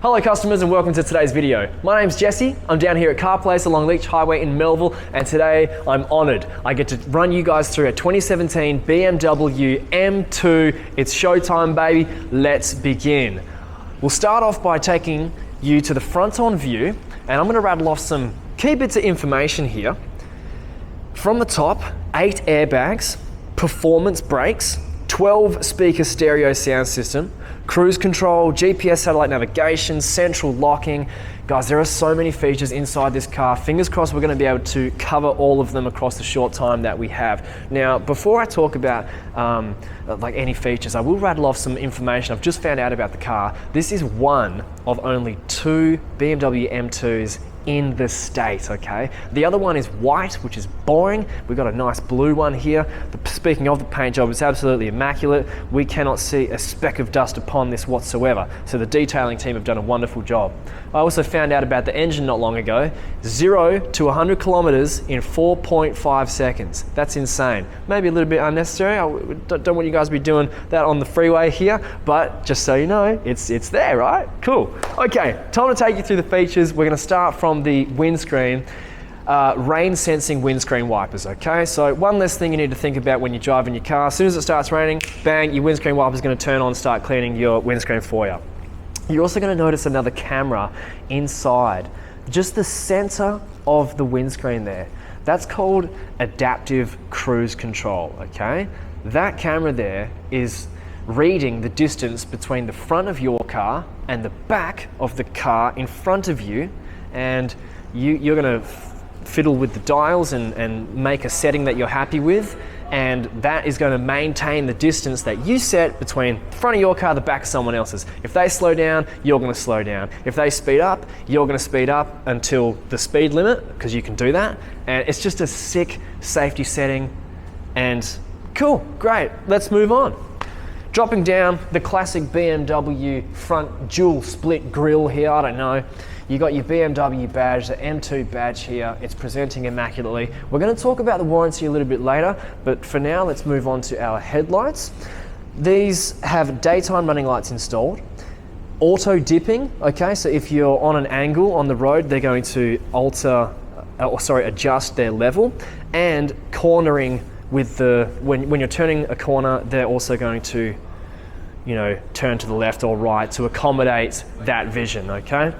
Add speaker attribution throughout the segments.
Speaker 1: Hello customers and welcome to today's video. My name's Jesse, I'm down here at Carr Place along Leach Highway in Melville, and today I'm honoured. I get to run you guys through a 2017 BMW M2. It's showtime, baby. Let's begin. We'll start off by taking you to the front-on view, and I'm going to rattle off some key bits of information here. From the top, 8 airbags, performance brakes, 12 speaker stereo sound system, cruise control, GPS satellite navigation, central locking. Guys, there are so many features inside this car. Fingers crossed we're going to be able to cover all of them across the short time that we have. Now, before I talk about like any features, I will rattle off some information I've just found out about the car. This is one of only 2 BMW M2s in the state, okay? The other one is white, which is boring. We've got a nice blue one here. Speaking of the paint job, it's absolutely immaculate. We cannot see a speck of dust upon this whatsoever. So the detailing team have done a wonderful job. I also found out about the engine not long ago. 0 to 100 kilometers in 4.5 seconds. That's insane. Maybe a little bit unnecessary. I don't want you guys to be doing that on the freeway here, but just so you know, it's there, right? Cool. Okay, time to take you through the features. We're gonna start from the windscreen. Rain sensing windscreen wipers, okay? So one less thing you need to think about when you're driving your car. As soon as it starts raining, bang, your windscreen wiper is going to turn on and start cleaning your windscreen for you. You're also going to notice another camera inside, just the center of the windscreen there. That's called adaptive cruise control, okay? That camera there is reading the distance between the front of your car and the back of the car in front of you, and you're going to fiddle with the dials and make a setting that you're happy with, and that is going to maintain the distance that you set between the front of your car, the back of someone else's. If they slow down, you're going to slow down. If they speed up, you're going to speed up until the speed limit, because you can do that. And it's just a sick safety setting, and cool, great, let's move on. Dropping down, the classic BMW front dual split grille here, I don't know. You got your BMW badge, the M2 badge here. It's presenting immaculately. We're going to talk about the warranty a little bit later, but for now, let's move on to our headlights. These have daytime running lights installed. Auto dipping, okay, so if you're on an angle on the road, they're going to adjust their level, and cornering with when you're turning a corner, they're also going to, turn to the left or right to accommodate that vision, okay?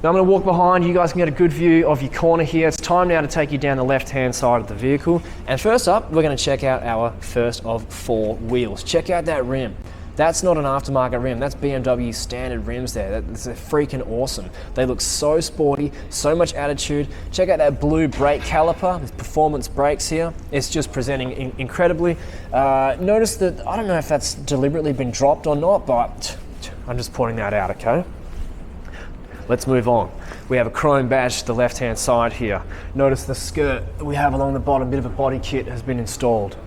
Speaker 1: Now I'm going to walk behind, you guys can get a good view of your corner here. It's time now to take you down the left-hand side of the vehicle. And first up, we're going to check out our first of 4 wheels. Check out that rim. That's not an aftermarket rim, that's BMW standard rims there. That's freaking awesome. They look so sporty, so much attitude. Check out that blue brake caliper, with performance brakes here. It's just presenting incredibly. Notice that, I don't know if that's deliberately been dropped or not, but I'm just pointing that out, okay? Let's move on. We have a chrome badge to the left-hand side here. Notice the skirt that we have along the bottom, bit of a body kit has been installed.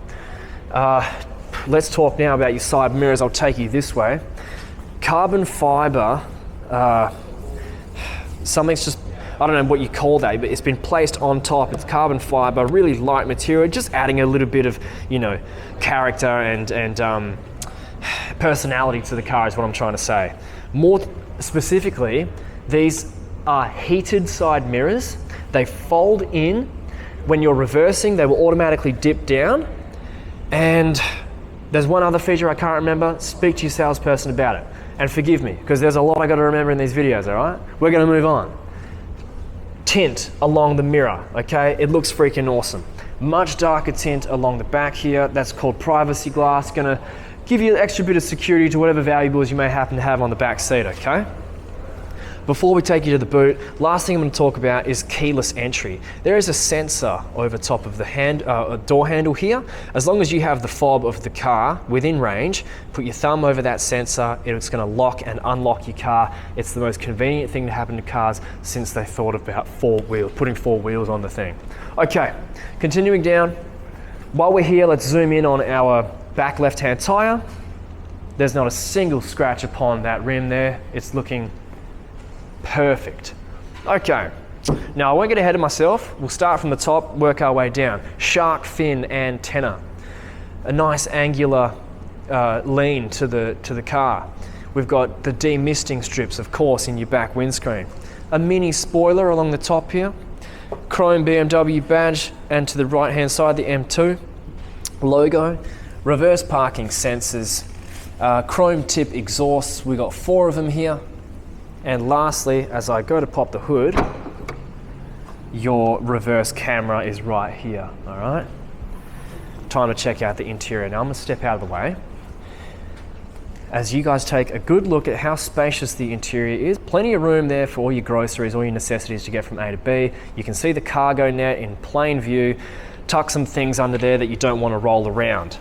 Speaker 1: Let's talk now about your side mirrors. I'll take you this way. Carbon fiber, something's just, I don't know what you call that, but it's been placed on top. It's carbon fiber, really light material, just adding a little bit of, character and personality to the car is what I'm trying to say. More specifically, these are heated side mirrors. They fold in. When you're reversing, they will automatically dip down. And there's one other feature I can't remember. Speak to your salesperson about it. And forgive me, because there's a lot I got to remember in these videos, all right? We're going to move on. Tint along the mirror, okay? It looks freaking awesome. Much darker tint along the back here. That's called privacy glass. Going to give you an extra bit of security to whatever valuables you may happen to have on the back seat, okay? Before we take you to the boot, last thing I'm going to talk about is keyless entry. There is a sensor over top of the door handle here. As long as you have the fob of the car within range, put your thumb over that sensor, it's going to lock and unlock your car. It's the most convenient thing to happen to cars since they thought about putting 4 wheels on the thing. Okay, continuing down. While we're here, let's zoom in on our back left-hand tire. There's not a single scratch upon that rim there. It's looking perfect. Okay, now I won't get ahead of myself. We'll start from the top, work our way down. Shark fin antenna, a nice angular lean to the car. We've got the demisting strips, of course, in your back windscreen. A mini spoiler along the top here. Chrome BMW badge, and to the right hand side the M2 logo. Reverse parking sensors. Chrome tip exhausts. We've got 4 of them here. And lastly, as I go to pop the hood, your reverse camera is right here, all right? Time to check out the interior. Now I'm gonna step out of the way. As you guys take a good look at how spacious the interior is, plenty of room there for all your groceries, all your necessities to get from A to B. You can see the cargo net in plain view. Tuck some things under there that you don't want to roll around.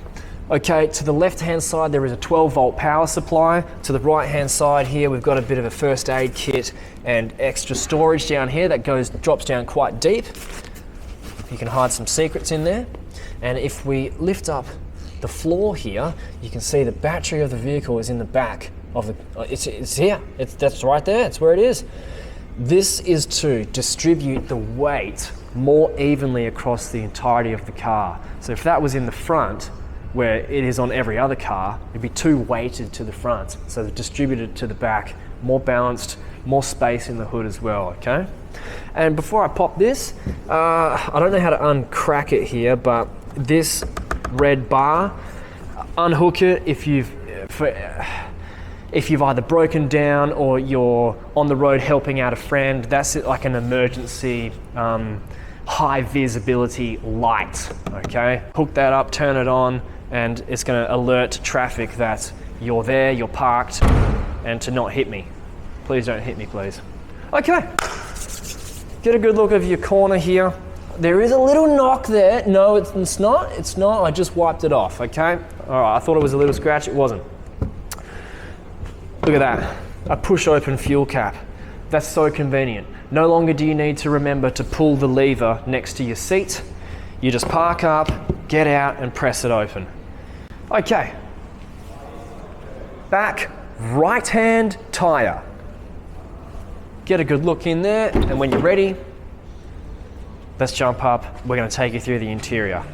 Speaker 1: Okay, to the left-hand side, there is a 12-volt power supply. To the right-hand side here, we've got a bit of a first aid kit and extra storage down here that drops down quite deep. You can hide some secrets in there. And if we lift up the floor here, you can see the battery of the vehicle is in the back of the, it's here, that's right there, it's where it is. This is to distribute the weight more evenly across the entirety of the car. So if that was in the front, where it is on every other car, it'd be too weighted to the front. So they've distributed to the back, more balanced, more space in the hood as well, okay? And before I pop this, I don't know how to uncrack it here, but this red bar, unhook it if you've either broken down or you're on the road helping out a friend. That's like an emergency high visibility light, okay? Hook that up, turn it on, and it's gonna alert traffic that you're there, you're parked, and to not hit me. Please don't hit me, please. Okay, get a good look of your corner here. There is a little knock there. No, it's not, I just wiped it off, okay? All right, I thought it was a little scratch, it wasn't. Look at that, a push open fuel cap. That's so convenient. No longer do you need to remember to pull the lever next to your seat. You just park up, get out, and press it open. Okay. Back right-hand tire. Get a good look in there, and when you're ready, let's jump up. We're going to take you through the interior.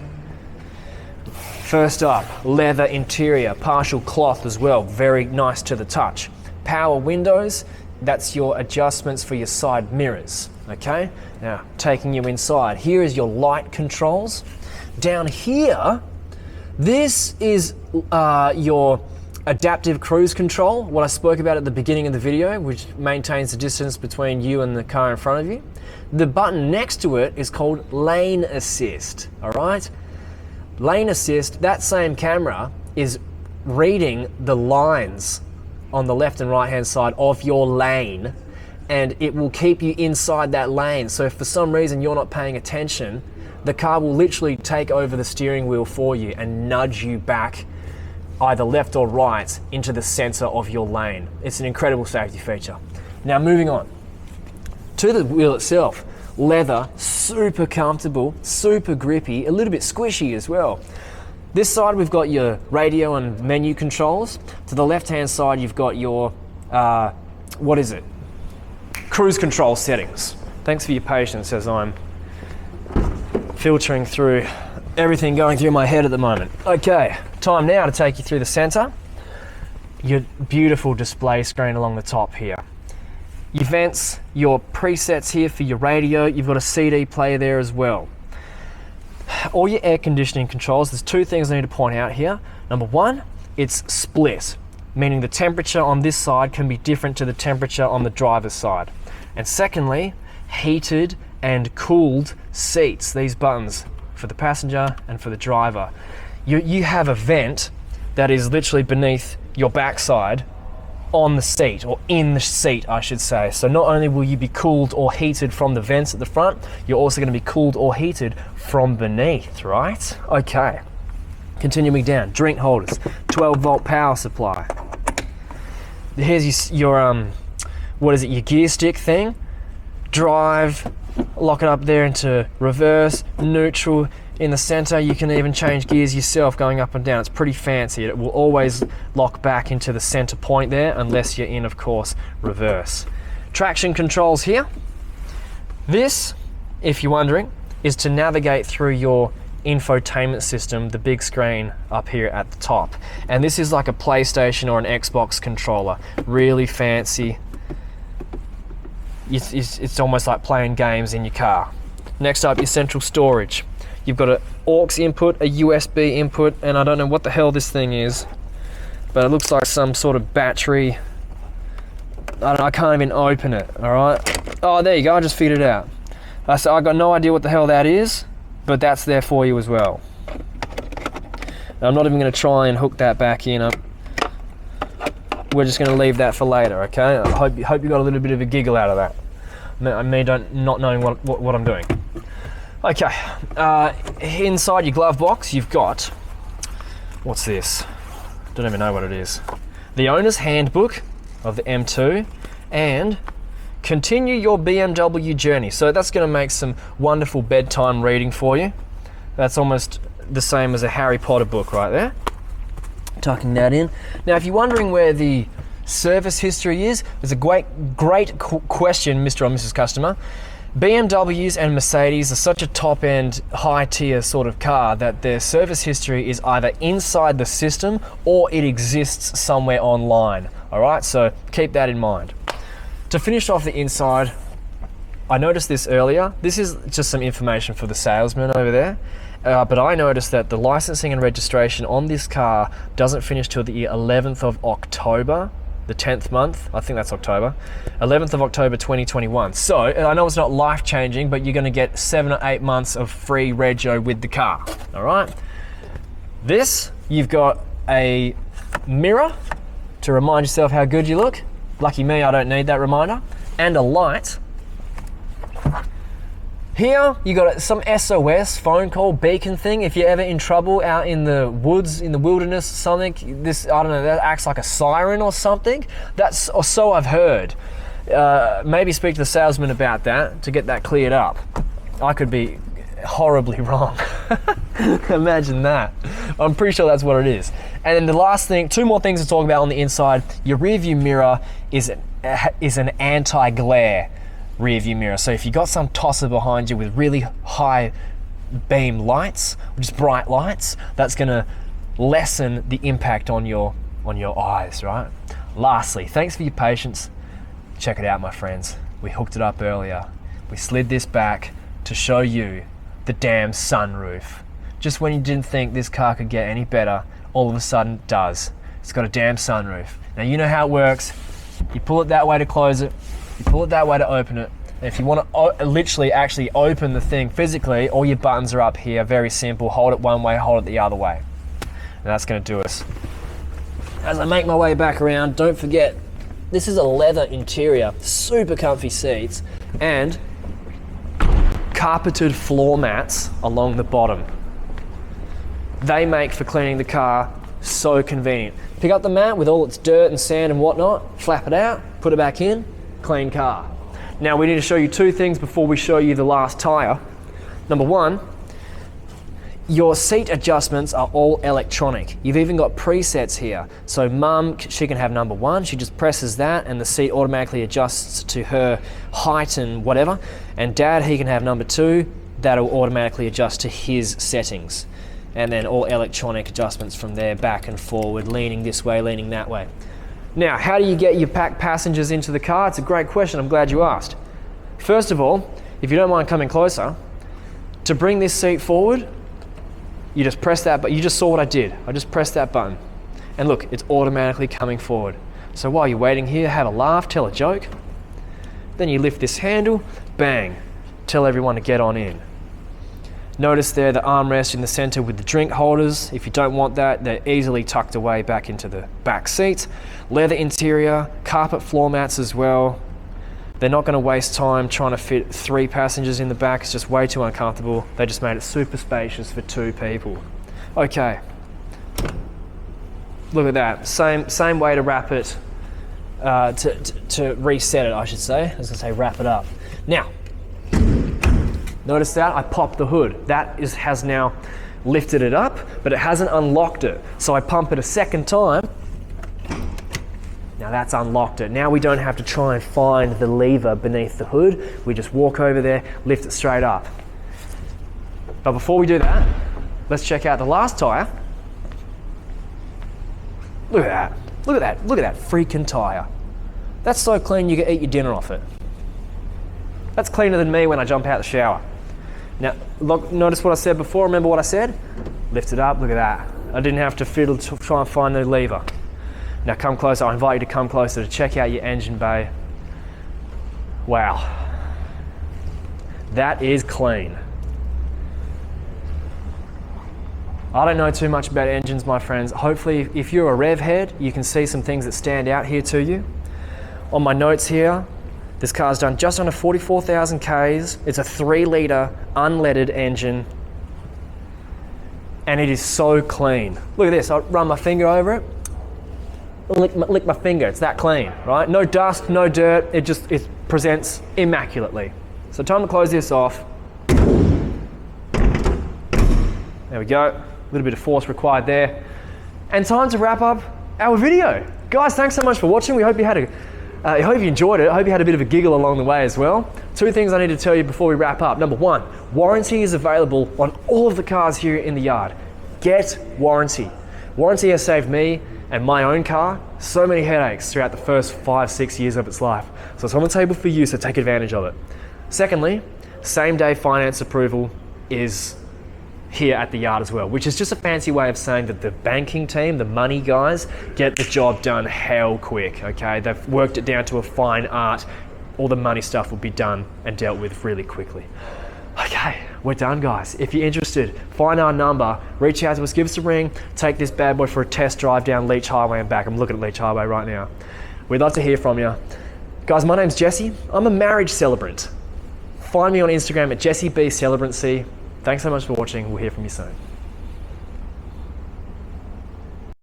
Speaker 1: First up, leather interior, partial cloth as well, very nice to the touch. Power windows. That's your adjustments for your side mirrors, okay? Now, taking you inside, here is your light controls. Down here, this is your adaptive cruise control, what I spoke about at the beginning of the video, which maintains the distance between you and the car in front of you. The button next to it is called lane assist, all right? Lane assist, that same camera is reading the lines on the left and right hand side of your lane, and it will keep you inside that lane. So if for some reason you're not paying attention, the car will literally take over the steering wheel for you and nudge you back either left or right into the center of your lane. It's an incredible safety feature. Now moving on to the wheel itself. Leather, super comfortable, super grippy, a little bit squishy as well. This side we've got your radio and menu controls. To the left-hand side you've got your, cruise control settings. Thanks for your patience as I'm filtering through everything going through my head at the moment. Okay, time now to take you through the center. Your beautiful display screen along the top here. Your vents, your presets here for your radio. You've got a CD player there as well. All your air conditioning controls, there's 2 things I need to point out here. Number 1, it's split, meaning the temperature on this side can be different to the temperature on the driver's side. And secondly, heated and cooled seats, these buttons for the passenger and for the driver. You have a vent that is literally beneath your backside on the seat, or in the seat I should say. So not only will you be cooled or heated from the vents at the front, you're also going to be cooled or heated from beneath, right? Okay, continuing down, drink holders, 12-volt power supply. Here's your your gear stick thing. Drive, lock it up there into reverse, neutral. In the center, you can even change gears yourself going up and down. It's pretty fancy. It will always lock back into the center point there unless you're in, of course, reverse. Traction controls here. This, if you're wondering, is to navigate through your infotainment system, the big screen up here at the top. And this is like a PlayStation or an Xbox controller, really fancy. It's almost like playing games in your car. Next up, your central storage. You've got an aux input, a USB input, and I don't know what the hell this thing is, but it looks like some sort of battery. I can't even open it, all right? Oh, there you go, I just figured it out. So I got no idea what the hell that is, but that's there for you as well. I'm not even gonna try and hook that back in. We're just gonna leave that for later, okay? I hope you got a little bit of a giggle out of that. Me not knowing what I'm doing. Okay, inside your glove box, you've got, what's this? Don't even know what it is. The owner's handbook of the M2 and continue your BMW journey. So that's gonna make some wonderful bedtime reading for you. That's almost the same as a Harry Potter book right there. Tucking that in. Now, if you're wondering where the service history is, it's a great question, Mr. or Mrs. Customer. BMWs and Mercedes are such a top-end, high-tier sort of car that their service history is either inside the system or it exists somewhere online. All right, so keep that in mind. To finish off the inside, I noticed this earlier. This is just some information for the salesman over there. But I noticed that the licensing and registration on this car doesn't finish till the 11th of October, the 10th month, I think that's October, 11th of October 2021. So, I know it's not life-changing, but you're gonna get 7 or 8 months of free rego with the car, all right? This, you've got a mirror to remind yourself how good you look. Lucky me, I don't need that reminder. And a light. Here, you got some SOS phone call beacon thing. If you're ever in trouble out in the woods, in the wilderness, something, this, I don't know, that acts like a siren or something. That's, or so I've heard. Maybe speak to the salesman about that to get that cleared up. I could be horribly wrong. Imagine that. I'm pretty sure that's what it is. And then the last thing, 2 more things to talk about on the inside. Your rear view mirror is an anti-glare rear view mirror. So if you got some tosser behind you with really high beam lights, which is bright lights, that's gonna lessen the impact on your eyes, right? Lastly, thanks for your patience. Check it out, my friends. We hooked it up earlier. We slid this back to show you the damn sunroof. Just when you didn't think this car could get any better, all of a sudden it does. It's got a damn sunroof. Now you know how it works. You pull it that way to close it, you pull it that way to open it. And if you want to literally actually open the thing physically, all your buttons are up here, very simple. Hold it one way, hold it the other way. And that's gonna do us. As I make my way back around, don't forget, this is a leather interior, super comfy seats, and carpeted floor mats along the bottom. They make for cleaning the car so convenient. Pick up the mat with all its dirt and sand and whatnot, flap it out, put it back in, clean car. Now we need to show you 2 things before we show you the last tyre. Number 1, your seat adjustments are all electronic. You've even got presets here. So mum, she can have number 1, she just presses that and the seat automatically adjusts to her height and whatever. And dad, he can have number 2, that'll automatically adjust to his settings. And then all electronic adjustments from there, back and forward, leaning this way, leaning that way. Now, how do you get your packed passengers into the car? It's a great question, I'm glad you asked. First of all, if you don't mind coming closer, to bring this seat forward, you just press that button. You just saw what I did. I just pressed that button. And look, it's automatically coming forward. So while you're waiting here, have a laugh, tell a joke. Then you lift this handle, bang, tell everyone to get on in. Notice there the armrest in the center with the drink holders. If you don't want that, they're easily tucked away back into the back seat. Leather interior, carpet floor mats as well. They're not gonna waste time trying to fit 3 passengers in the back. It's just way too uncomfortable. They just made it super spacious for 2 people. Okay, look at that. Same way to wrap it, to reset it, I should say. I was gonna say wrap it up. Now, notice that I popped the hood. That has now lifted it up, but it hasn't unlocked it. So I pump it a second time. Now that's unlocked it. Now we don't have to try and find the lever beneath the hood. We just walk over there, lift it straight up. But before we do that, let's check out the last tyre. Look at that. Look at that. Look at that freaking tyre. That's so clean you can eat your dinner off it. That's cleaner than me when I jump out the shower. Now, look, notice what I said before. Remember what I said? Lift it up. Look at that. I didn't have to fiddle to try and find the lever. Now come closer. I invite you to come closer to check out your engine bay. Wow. That is clean. I don't know too much about engines, my friends. Hopefully, if you're a rev head, you can see some things that stand out here to you. On my notes here, this car's done just under 44,000 Ks. It's a 3-litre unleaded engine. And it is so clean. Look at this, I'll run my finger over it. Lick my finger, it's that clean, right? No dust, no dirt, it presents immaculately. So time to close this off. There we go, a little bit of force required there. And time to wrap up our video. Guys, thanks so much for watching. We hope you had I hope you enjoyed it. I hope you had a bit of a giggle along the way as well. 2 things I need to tell you before we wrap up. Number 1, warranty is available on all of the cars here in the yard. Get warranty. Warranty has saved me and my own car so many headaches throughout the first 5-6 years of its life. So it's on the table for you, so take advantage of it. Secondly, same-day finance approval is here at the yard as well, which is just a fancy way of saying that the banking team, the money guys, get the job done hell quick, okay? They've worked it down to a fine art. All the money stuff will be done and dealt with really quickly. Okay, we're done, guys. If you're interested, find our number, reach out to us, give us a ring, take this bad boy for a test drive down Leach Highway and back. I'm looking at Leach Highway right now. We'd love to hear from you. Guys, my name's Jesse. I'm a marriage celebrant. Find me on Instagram at JesseBCelebrancy. Thanks so much for watching. We'll hear from you soon.